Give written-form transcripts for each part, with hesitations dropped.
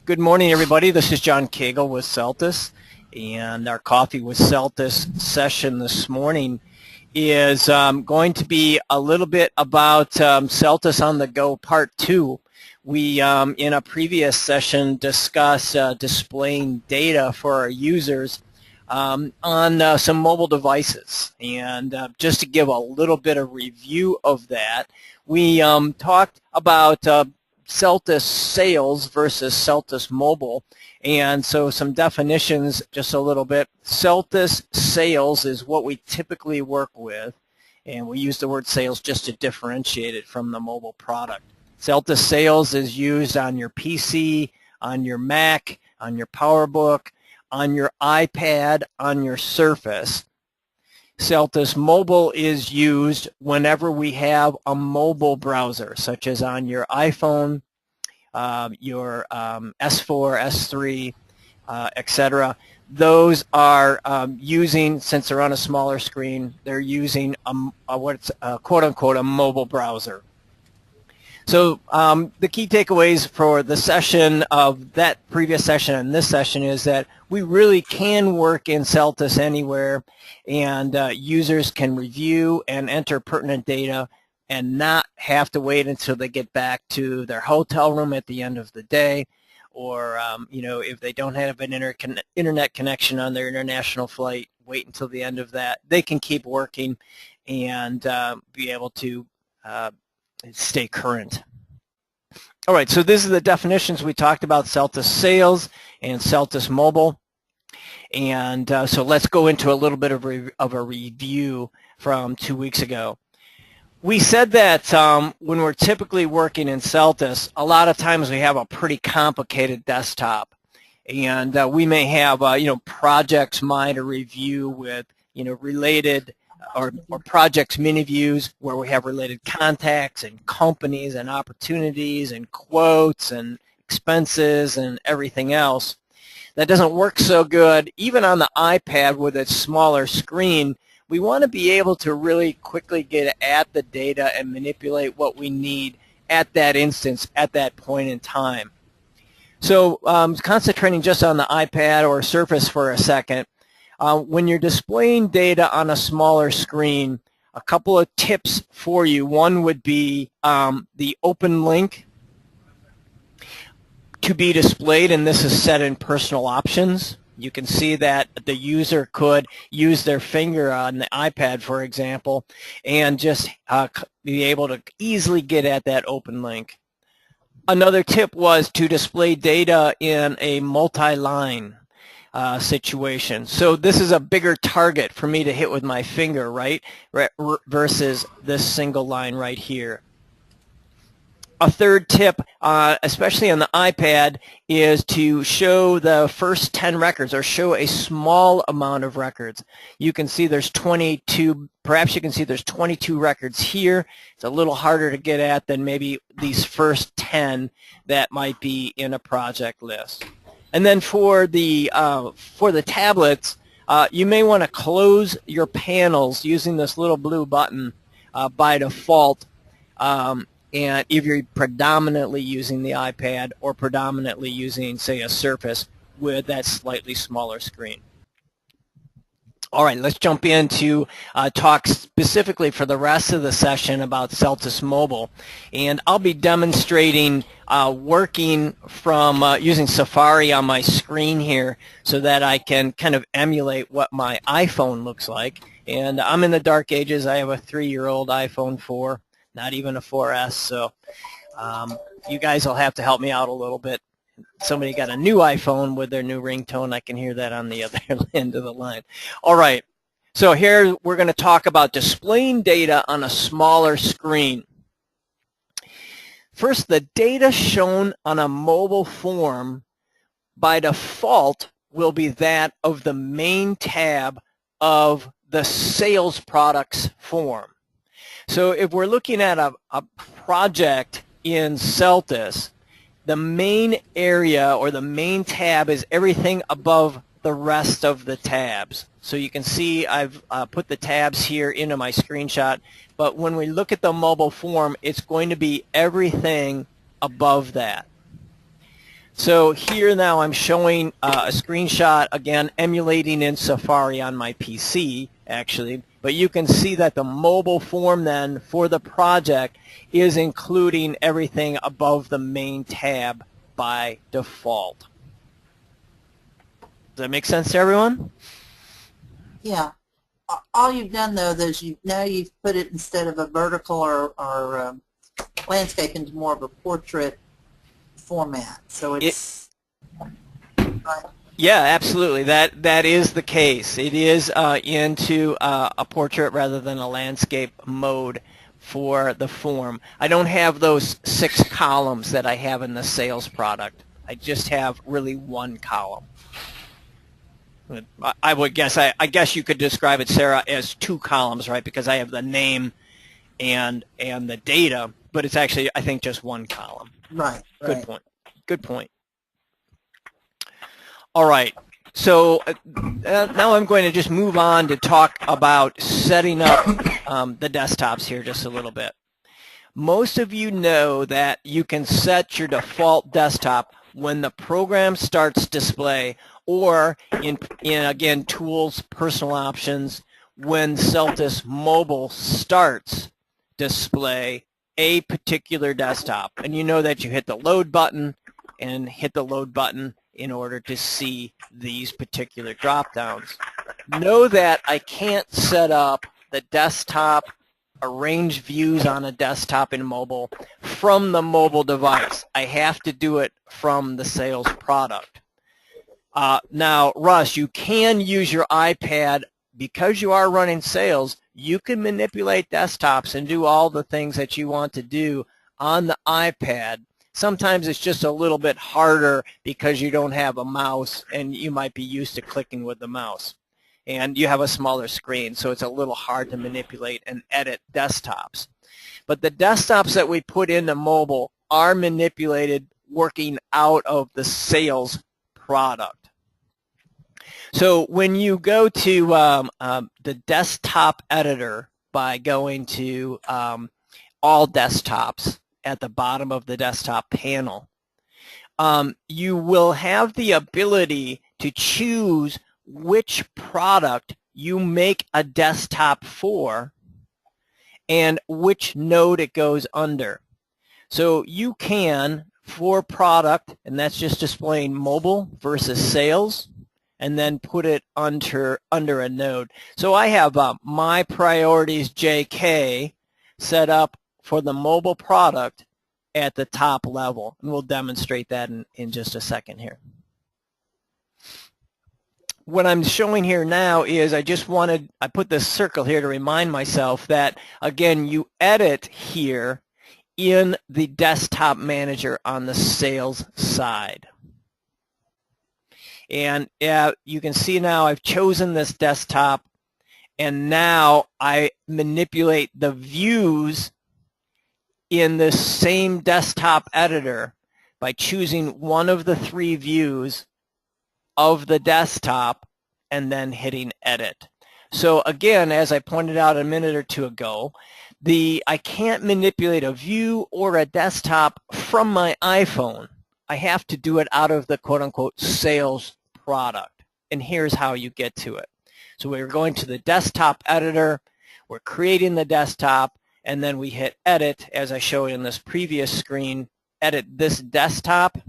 Good morning, everybody. This is John Cagle with Selltis, and our Coffee with Selltis session this morning is going to be a little bit about Selltis on the Go Part 2. We, in a previous session, discussed displaying data for our users on some mobile devices. And just to give a little bit of review of that, we talked about Selltis Sales versus Selltis Mobile, and so some definitions just a little bit. Selltis Sales is what we typically work with, and we use the word sales just to differentiate it from the mobile product. Selltis Sales is used on your PC, on your Mac, on your PowerBook, on your iPad, on your Surface. Selltis Mobile is used whenever we have a mobile browser, such as on your iPhone, your S4, S3, etc. Those are using, since they're on a smaller screen, they're using what's quote-unquote a mobile browser. So the key takeaways for the session of that previous session and this session is that we really can work in Selltis anywhere, and users can review and enter pertinent data and not have to wait until they get back to their hotel room at the end of the day, or if they don't have an internet connection on their international flight, wait until the end of that. They can keep working and be able to stay current. All right, so these are the definitions we talked about: Selltis Sales and Selltis Mobile. And so let's go into a little bit of a review from 2 weeks ago. We said that when we're typically working in Selltis, a lot of times we have a pretty complicated desktop, and we may have projects monitor review with related or projects mini views where we have related contacts and companies and opportunities and quotes and expenses and everything else. That doesn't work so good even on the iPad with its smaller screen. We want to be able to really quickly get at the data and manipulate what we need at that instance, at that point in time. So concentrating just on the iPad or Surface for a second, when you're displaying data on a smaller screen, a couple of tips for you. One would be the open link to be displayed, and this is set in personal options. You can see that the user could use their finger on the iPad, for example, and just be able to easily get at that open link. Another tip was to display data in a multi-line situation. So this is a bigger target for me to hit with my finger, right, versus this single line right here. A third tip, especially on the iPad, is to show the first 10 records, or show a small amount of records. You can see there's 22, perhaps you can see there's 22 records here. It's a little harder to get at than maybe these first 10 that might be in a project list. And then for the tablets, you may want to close your panels using this little blue button by default. And if you're predominantly using the iPad or predominantly using, say, a Surface with that slightly smaller screen. All right, let's jump into talk specifically for the rest of the session about Selltis Mobile. And I'll be demonstrating working from using Safari on my screen here so that I can kind of emulate what my iPhone looks like. And I'm in the dark ages. I have a 3-year-old iPhone 4. Not even a 4S, so you guys will have to help me out a little bit. Somebody got a new iPhone with their new ringtone. I can hear that on the other end of the line. All right, so here we're going to talk about displaying data on a smaller screen. First, the data shown on a mobile form by default will be that of the main tab of the sales products form. So if we're looking at a project in Selltis, the main area or the main tab is everything above the rest of the tabs. So you can see I've put the tabs here into my screenshot, but when we look at the mobile form, it's going to be everything above that. So here now I'm showing a screenshot, again, emulating in Safari on my PC, actually. But you can see that the mobile form then for the project is including everything above the main tab by default. Does that make sense to everyone? Yeah. All you've done though is now you've put it instead of a vertical or landscape into more of a portrait format. So it's right. Yeah, absolutely. That is the case. It is into a portrait rather than a landscape mode for the form. I don't have those 6 columns that I have in the sales product. I just have really 1 column. I would guess, I guess you could describe it, Sarah, as 2 columns, right? Because I have the name and the data, but it's actually, I think, just 1 column. Right. Good point. Good point. All right. So now I'm going to just move on to talk about setting up the desktops here just a little bit. Most of you know that you can set your default desktop when the program starts display, or in again, tools, personal options, when Selltis mobile starts display a particular desktop. And you know that you hit the load button and hit the load button in order to see these particular drop downs. Know that I can't set up the desktop, arrange views on a desktop in mobile from the mobile device. I have to do it from the sales product. Now, Russ, you can use your iPad. Because you are running sales, you can manipulate desktops and do all the things that you want to do on the iPad. Sometimes it's just a little bit harder because you don't have a mouse and you might be used to clicking with the mouse. And you have a smaller screen, so it's a little hard to manipulate and edit desktops. But the desktops that we put into mobile are manipulated working out of the sales product. So when you go to the desktop editor by going to all desktops at the bottom of the desktop panel, you will have the ability to choose which product you make a desktop for and which node it goes under. So you can, for product, and that's just displaying mobile versus sales, and then put it under a node. So I have my priorities JK set up for the mobile product at the top level. And we'll demonstrate that in just a second here. What I'm showing here now is I put this circle here to remind myself that, again, you edit here in the desktop manager on the sales side. And you can see now I've chosen this desktop, and now I manipulate the views in this same desktop editor by choosing one of the 3 views of the desktop and then hitting edit. So again, as I pointed out a minute or 2 ago, I can't manipulate a view or a desktop from my iPhone. I have to do it out of the quote-unquote sales product. And here's how you get to it. So we're going to the desktop editor, we're creating the desktop, and then we hit edit, as I showed in this previous screen, edit this desktop,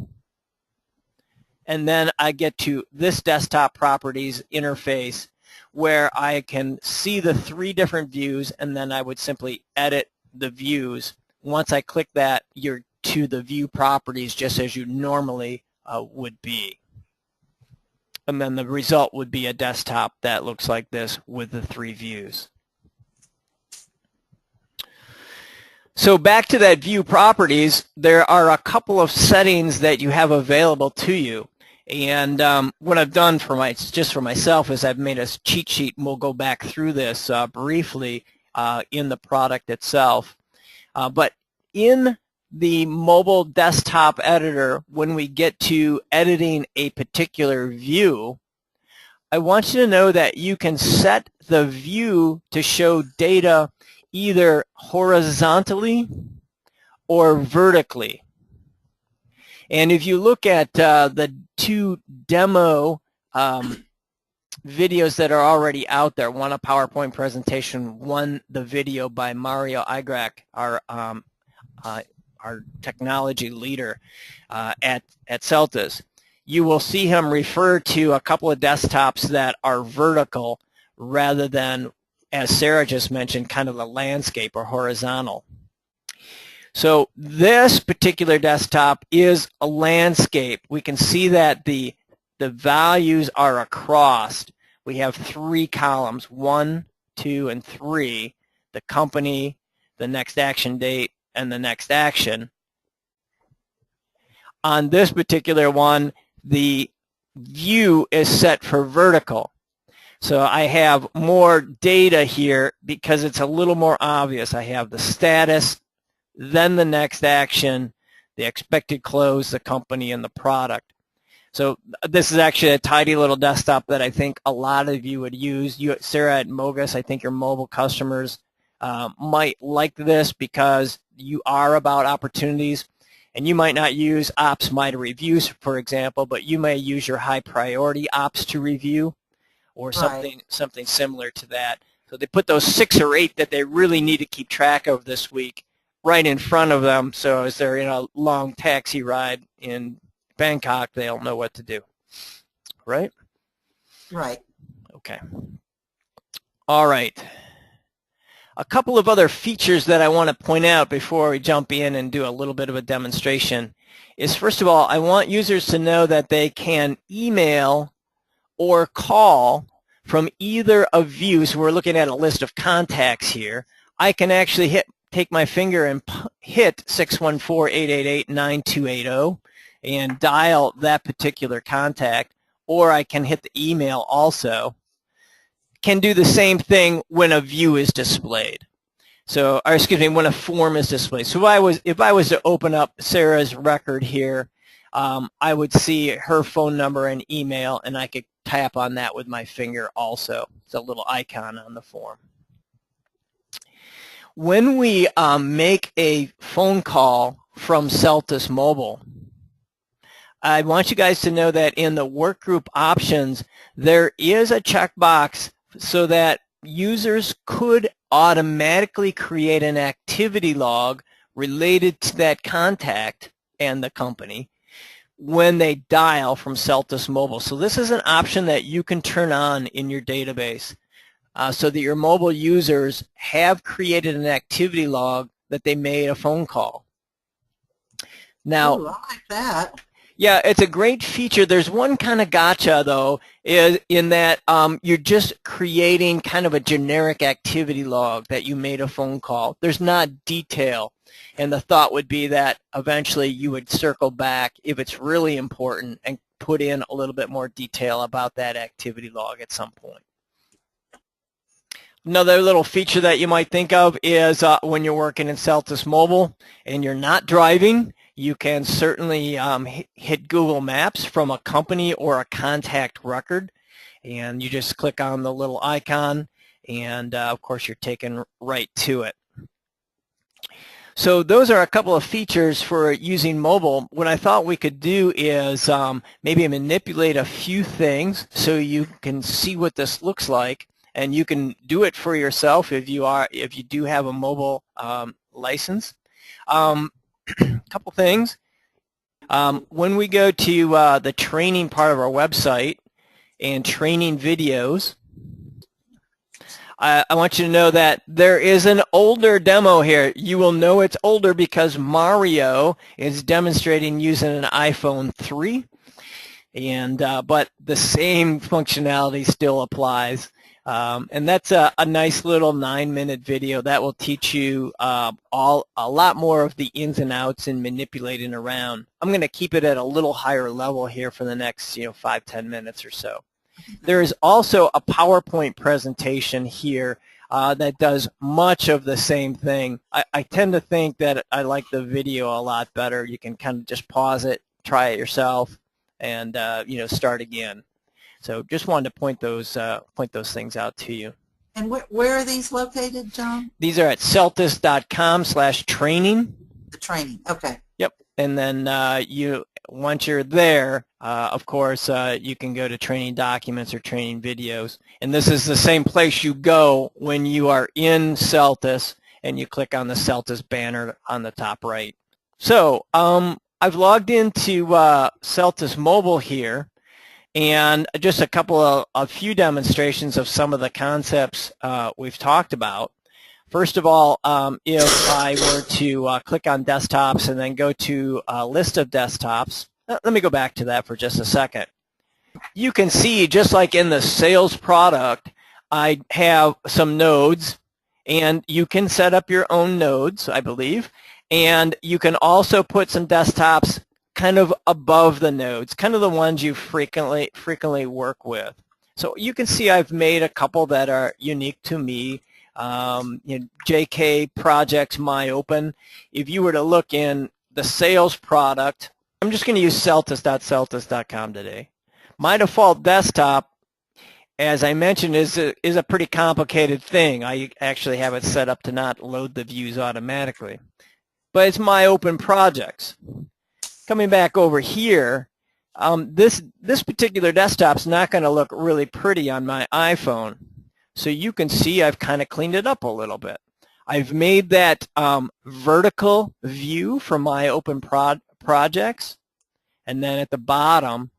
and then I get to this desktop properties interface where I can see the 3 different views, and then I would simply edit the views. Once I click that, you're to the view properties just as you normally would be. And then the result would be a desktop that looks like this with the 3 views. So back to that view properties, there are a couple of settings that you have available to you. And what I've done just for myself is I've made a cheat sheet, and we'll go back through this briefly in the product itself. But in the mobile desktop editor, when we get to editing a particular view, I want you to know that you can set the view to show data either horizontally or vertically. And if you look at the two demo videos that are already out there, one a PowerPoint presentation, one the video by Mario Igrak, our technology leader at Selltis, you will see him refer to a couple of desktops that are vertical rather than, as Sarah just mentioned, kind of a landscape or horizontal. So this particular desktop is a landscape. We can see that the values are across. We have 3 columns, 1, 2, and 3, the company, the next action date, and the next action. On this particular one, the view is set for vertical. So I have more data here because it's a little more obvious. I have the status, then the next action, the expected close, the company, and the product. So this is actually a tidy little desktop that I think a lot of you would use. You, Sarah at Mogus, I think your mobile customers might like this because you are about opportunities, and you might not use ops MITRE reviews, for example, but you may use your high priority ops to review or something similar to that. So they put those 6 or 8 that they really need to keep track of this week right in front of them, so as they're in a long taxi ride in Bangkok, they'll know what to do. Right? Right. Okay. All right. A couple of other features that I want to point out before we jump in and do a little bit of a demonstration is, first of all, I want users to know that they can email or call from either of views. So we're looking at a list of contacts here. I can actually take my finger and hit 614-888-9280 and dial that particular contact, or I can hit the email also. Can do the same thing when a view is displayed. So, or excuse me, when a form is displayed. So if I was to open up Sarah's record here, I would see her phone number and email, and I could tap on that with my finger also. It's a little icon on the form. When we make a phone call from Selltis Mobile, I want you guys to know that in the workgroup options, there is a checkbox so that users could automatically create an activity log related to that contact and the company when they dial from Selltis Mobile. So this is an option that you can turn on in your database so that your mobile users have created an activity log that they made a phone call. Now, ooh, I like that. Yeah, it's a great feature. There's one kind of gotcha, though, is in that you're just creating kind of a generic activity log that you made a phone call. There's not detail, and the thought would be that eventually you would circle back if it's really important and put in a little bit more detail about that activity log at some point. Another little feature that you might think of is when you're working in Selltis Mobile and you're not driving, you can certainly hit Google Maps from a company or a contact record, and you just click on the little icon, and of course you're taken right to it. So those are a couple of features for using mobile. What I thought we could do is maybe manipulate a few things so you can see what this looks like, and you can do it for yourself if you do have a mobile license. Couple things. When we go to the training part of our website and training videos, I want you to know that there is an older demo here. You will know it's older because Mario is demonstrating using an iPhone 3, and but the same functionality still applies. And that's a nice little 9-minute video that will teach you a lot more of the ins and outs in manipulating around. I'm going to keep it at a little higher level here for the next 5-10 minutes or so. There is also a PowerPoint presentation here that does much of the same thing. I tend to think that I like the video a lot better. You can kind of just pause it, try it yourself, and start again. So just wanted to point those things out to you. And where are these located, John? These are at selltis.com/training. The training. Okay. Yep. And then once you're there, of course, you can go to training documents or training videos. And this is the same place you go when you are in Selltis and you click on the Selltis banner on the top right. So I've logged into Selltis Mobile here, and just a few demonstrations of some of the concepts we've talked about. First of all, if I were to click on desktops and then go to a list of desktops, let me go back to that for just a second. You can see, just like in the sales product, I have some nodes, and you can set up your own nodes, I believe, and you can also put some desktops kind of above the nodes, kind of the ones you frequently work with. So you can see I've made a couple that are unique to me. JK Projects MyOpen. If you were to look in the sales product, I'm just going to use Selltis.selltis.com today. My default desktop, as I mentioned, is a pretty complicated thing. I actually have it set up to not load the views automatically. But it's MyOpen Projects. Coming back over here, this particular desktop's not going to look really pretty on my iPhone. So you can see I've kind of cleaned it up a little bit. I've made that vertical view for MyOpen Projects, and then at the bottom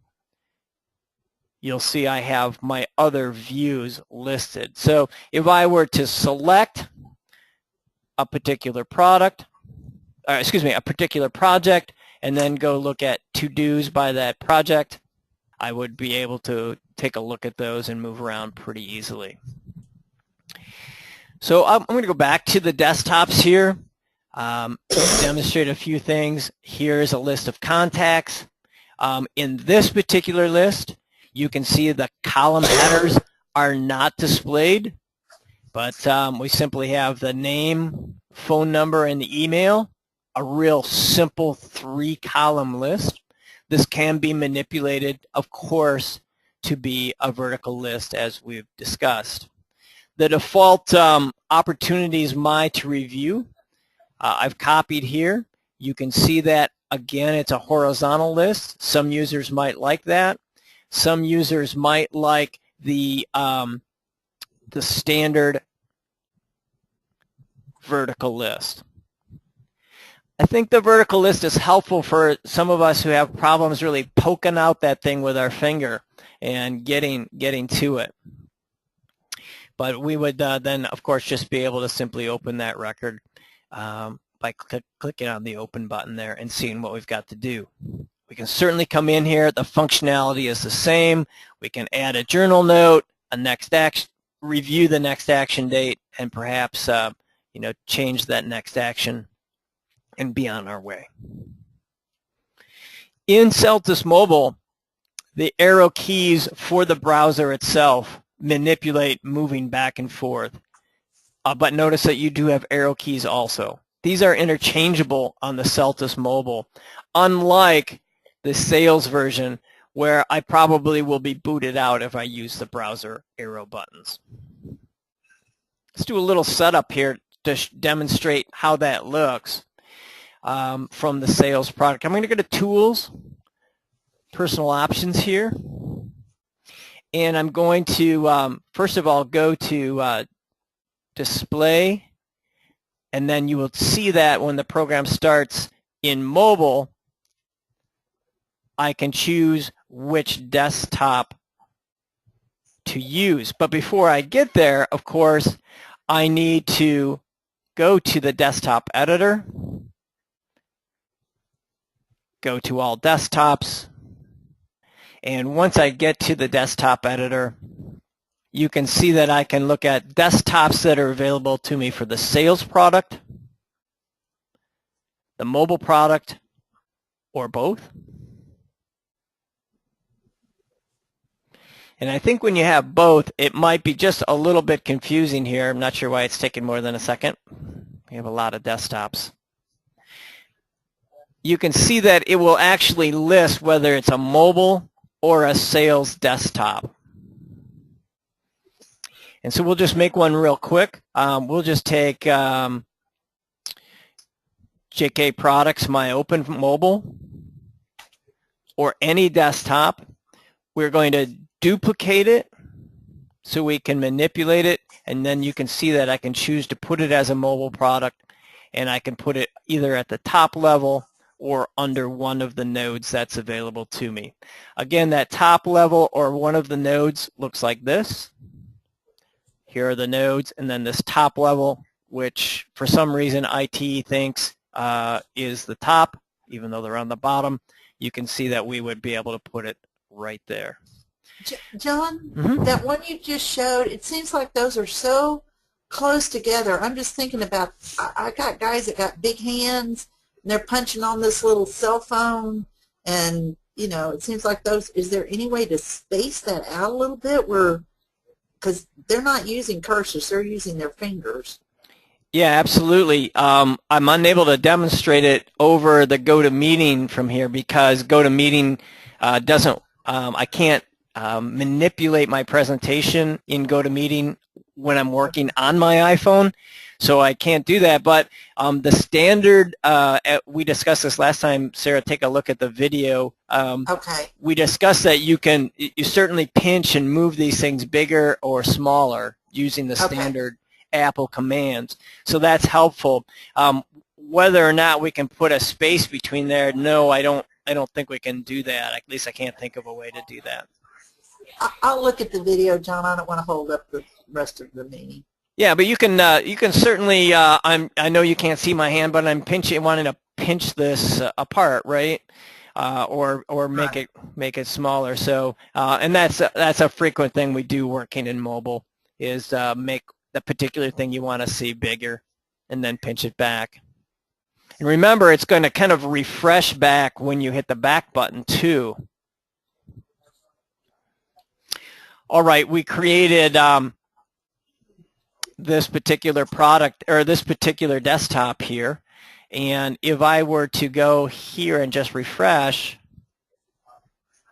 you'll see I have my other views listed. So if I were to select a particular product, a particular project, and then go look at to-dos by that project, I would be able to take a look at those and move around pretty easily. So I'm going to go back to the desktops here, demonstrate a few things. Here's a list of contacts. In this particular list, you can see the column headers are not displayed, but we simply have the name, phone number, and the email, a real simple 3-column list. This can be manipulated, of course, to be a vertical list, as we've discussed. The default opportunities to review, I've copied here. You can see that, again, it's a horizontal list. Some users might like that. Some users might like the standard vertical list. I think the vertical list is helpful for some of us who have problems really poking out that thing with our finger and getting to it. But we would then, of course, just be able to simply open that record by clicking on the open button there and seeing what we've got to do. We can certainly come in here. The functionality is the same. We can add a journal note, a next action, review the next action date, and perhaps change that next action and be on our way. In Selltis Mobile, the arrow keys for the browser itself manipulate moving back and forth. But notice that you do have arrow keys also. These are interchangeable on the Selltis Mobile, unlike the sales version where I probably will be booted out if I use the browser arrow buttons. Let's do a little setup here to demonstrate how that looks from the sales product. I'm going to go to Tools, Personal Options here, and I'm going to first of all go to Display, and then you will see that when the program starts in mobile, I can choose which desktop to use. But before I get there, of course, I need to go to the desktop editor, go to all desktops, and once I get to the desktop editor, you can see that I can look at desktops that are available to me for the sales product, the mobile product, or both. And I think when you have both, it might be just a little bit confusing here. I'm not sure why it's taken more than a second. We have a lot of desktops. You can see that it will actually list whether it's a mobile or a sales desktop. And so we'll just make one real quick. We'll just take JK Products MyOpen Mobile. or any desktop. We're going to duplicate it so we can manipulate it, and then you can see that I can choose to put it as a mobile product, and I can put it either at the top level or under one of the nodes that's available to me. Again, that top level or one of the nodes looks like this. Here are the nodes, and then this top level, which for some reason IT thinks is the top, even though they're on the bottom. You can see that we would be able to put it right there. John, that one you just showed, it seems like those are so close together. I'm just thinking about, I got guys that got big hands, and they're punching on this little cell phone, and, you know, it seems like those, is there any way to space that out a little bit where, because they're not using cursors, they're using their fingers. Yeah, absolutely. I'm unable to demonstrate it over the GoToMeeting from here because GoToMeeting doesn't, I can't manipulate my presentation in GoToMeeting when I'm working on my iPhone, so I can't do that. But the standard, we discussed this last time, Sarah, take a look at the video. Okay. We discussed that you certainly pinch and move these things bigger or smaller using the standard Apple commands. So that's helpful. Whether or not we can put a space between there, no, I don't think we can do that. At least I can't think of a way to do that. I'll look at the video, John. I don't want to hold up the rest of the meeting. Yeah, but you can certainly. I know you can't see my hand, but I'm wanting to pinch this apart, right? Or make it smaller. So and that's a frequent thing we do working in mobile is make the particular thing you want to see bigger, and then pinch it back. And remember, it's going to kind of refresh back when you hit the back button too. All right, we created this particular product or this particular desktop here, and if I were to go here and just refresh,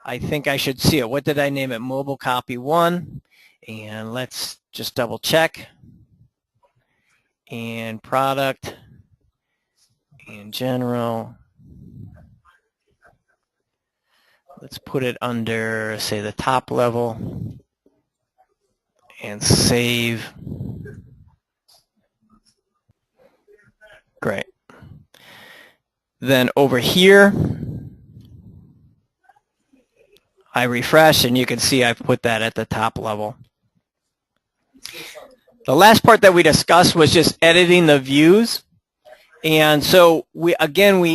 I think I should see it. What did I name it? Mobile Copy 1, and let's just double check. And product in general. Let's put it under, say, the top level and save. Great. Then over here, I refresh, and you can see I've put that at the top level. The last part that we discussed was just editing the views. And so we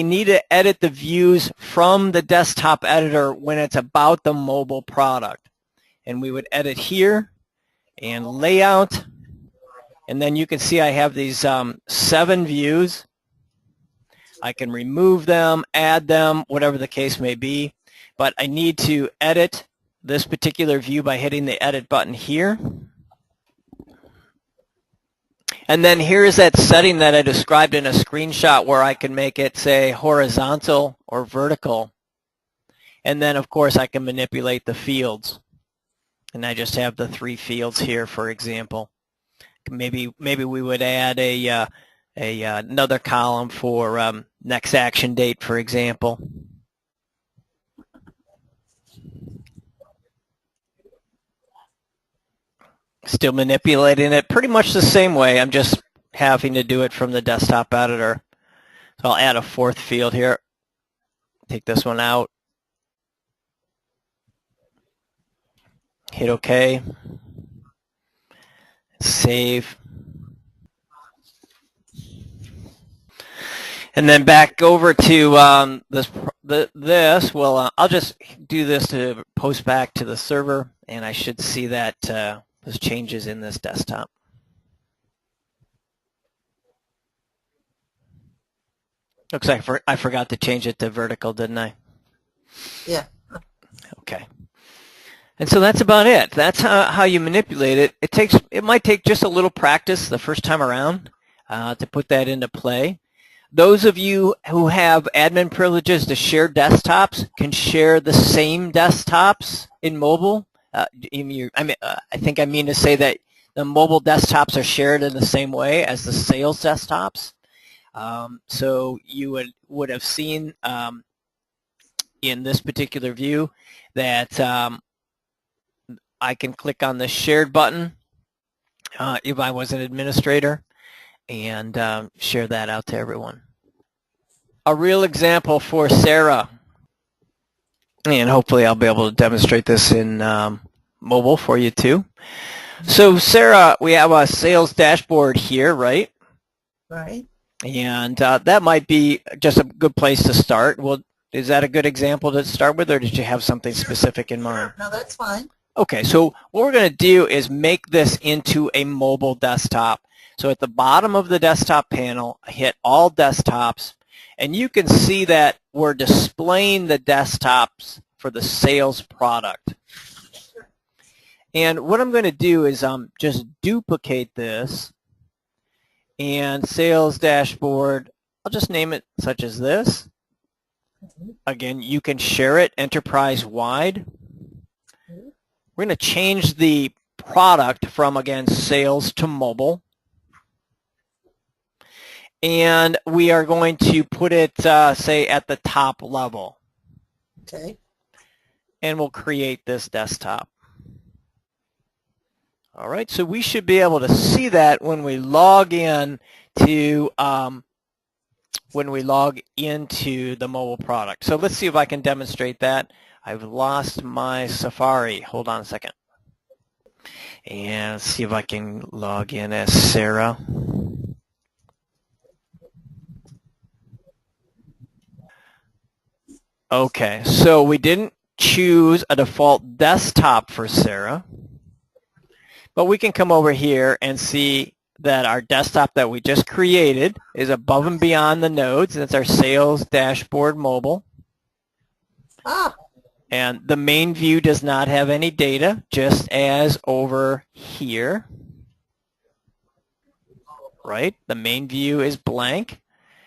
need to edit the views from the desktop editor when it's about the mobile product. And we would edit here and layout. And then you can see I have these 7 views. I can remove them, add them, whatever the case may be. But I need to edit this particular view by hitting the edit button here. And then here's that setting that I described in a screenshot where I can make it, say, horizontal or vertical. And then, of course, I can manipulate the fields. And I just have the 3 fields here, for example. Maybe we would add another column for next action date, for example. Still manipulating it pretty much the same way. I'm just having to do it from the desktop editor. So I'll add a 4th field here. Take this one out. Hit OK. Save. And then back over to this. Well, I'll just do this to post back to the server, and I should see that those changes in this desktop. Looks like I forgot to change it to vertical, didn't I? Yeah. Okay. And so that's about it. That's how you manipulate it. It might take just a little practice the first time around to put that into play. Those of you who have admin privileges to share desktops can share the same desktops in mobile. I think I mean to say that the mobile desktops are shared in the same way as the sales desktops. So you would have seen in this particular view that I can click on the shared button if I was an administrator and share that out to everyone. A real example for Sarah, and hopefully I'll be able to demonstrate this in mobile for you too. So Sarah, we have a sales dashboard here, right? Right. And that might be just a good place to start. Well, is that a good example to start with, or did you have something specific in mind? No, that's fine. Okay, so what we're going to do is make this into a mobile desktop. So at the bottom of the desktop panel, hit all desktops, and you can see that we're displaying the desktops for the sales product. And what I'm going to do is just duplicate this, and sales dashboard, I'll just name it such as this. Again, you can share it enterprise-wide. We're going to change the product from, again, sales to mobile. And we are going to put it, say, at the top level. Okay. And we'll create this desktop. All right, so we should be able to see that when we log in to the mobile product. So let's see if I can demonstrate that. I've lost my Safari. Hold on a second. And let's see if I can log in as Sarah. Okay, so we didn't choose a default desktop for Sarah, but we can come over here and see that our desktop that we just created is above and beyond the nodes. That's our sales dashboard mobile. Ah. And the main view does not have any data, just as over here. Right? The main view is blank.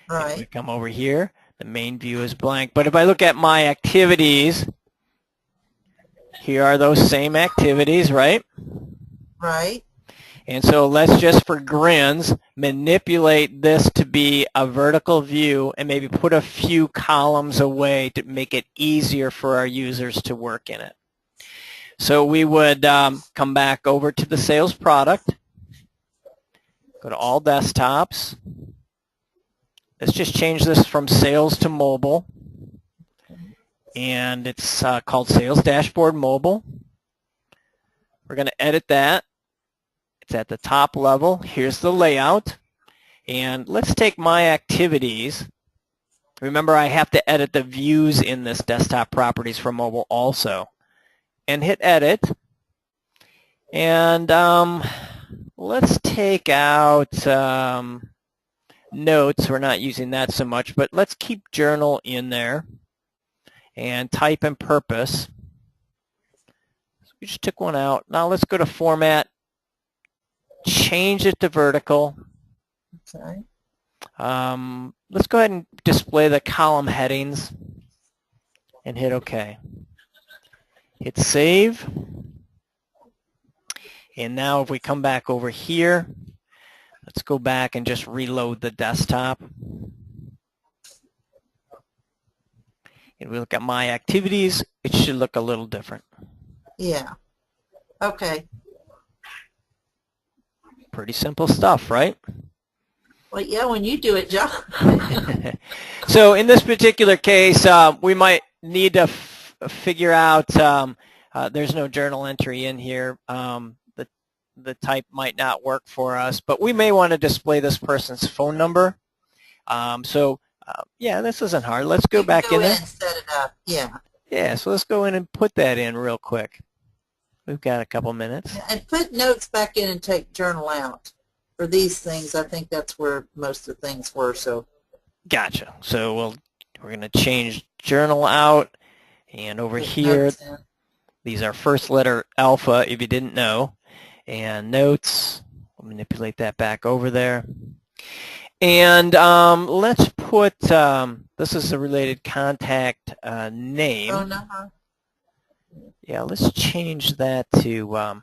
Right. If we come over here, the main view is blank. But if I look at my activities, here are those same activities, right? Right. And so let's just, for grins, manipulate this to be a vertical view and maybe put a few columns away to make it easier for our users to work in it. So we would come back over to the sales product, go to all desktops. Let's just change this from sales to mobile. And it's called Sales Dashboard Mobile. We're going to edit that. It's at the top level. Here's the layout. And let's take my activities. Remember, I have to edit the views in this desktop properties for mobile also. And hit edit. And let's take out notes. We're not using that so much, but let's keep journal in there. And type and purpose. So we just took one out. Now let's go to format. Change it to vertical. Okay. Let's go ahead and display the column headings and hit OK. Hit save. And now if we come back over here, let's go back and just reload the desktop. And we look at my activities, it should look a little different. Yeah. Okay. Pretty simple stuff, right? Well, yeah, when you do it, John. So in this particular case, we might need to figure out, there's no journal entry in here. The type might not work for us, but we may want to display this person's phone number. Yeah, this isn't hard. Let's go back in there. And set it up. Yeah. Yeah, so let's go in and put that in real quick. We've got a couple minutes. And put notes back in and take journal out. For these things, I think that's where most of the things were. So. Gotcha. So we're going to change journal out, and over here, these are first letter alpha, if you didn't know, and notes. We'll manipulate that back over there. And let's put, this is a related contact name. Phone number. Yeah, let's change that to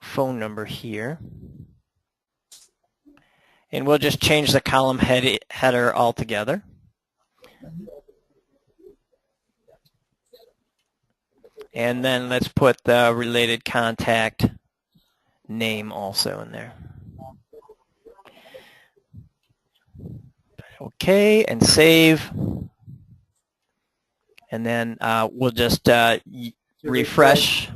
phone number here. And we'll just change the column header altogether. And then let's put the related contact name also in there. Okay, and save. And then we'll just refresh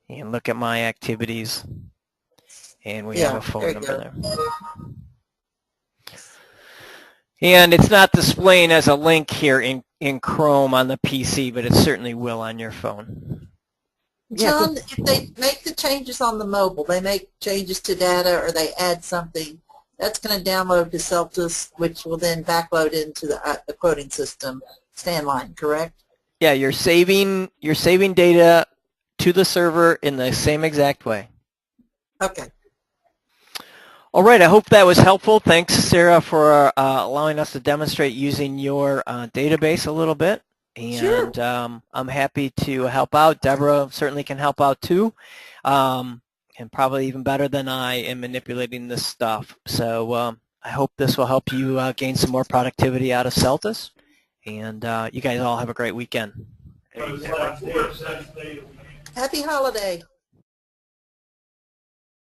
and look at my activities. And we have a phone number there. And it's not displaying as a link here in Chrome on the PC, but it certainly will on your phone. John, if they make the changes on the mobile, they make changes to data or they add something, that's going to download to Selltis, which will then backload into the quoting system, Standline, correct? Yeah, you're saving data to the server in the same exact way. Okay. All right, I hope that was helpful. Thanks, Sarah, for allowing us to demonstrate using your database a little bit. And sure. I'm happy to help out. Deborah certainly can help out too, and probably even better than I in manipulating this stuff. So I hope this will help you gain some more productivity out of Selltis. And you guys all have a great weekend. Happy holiday.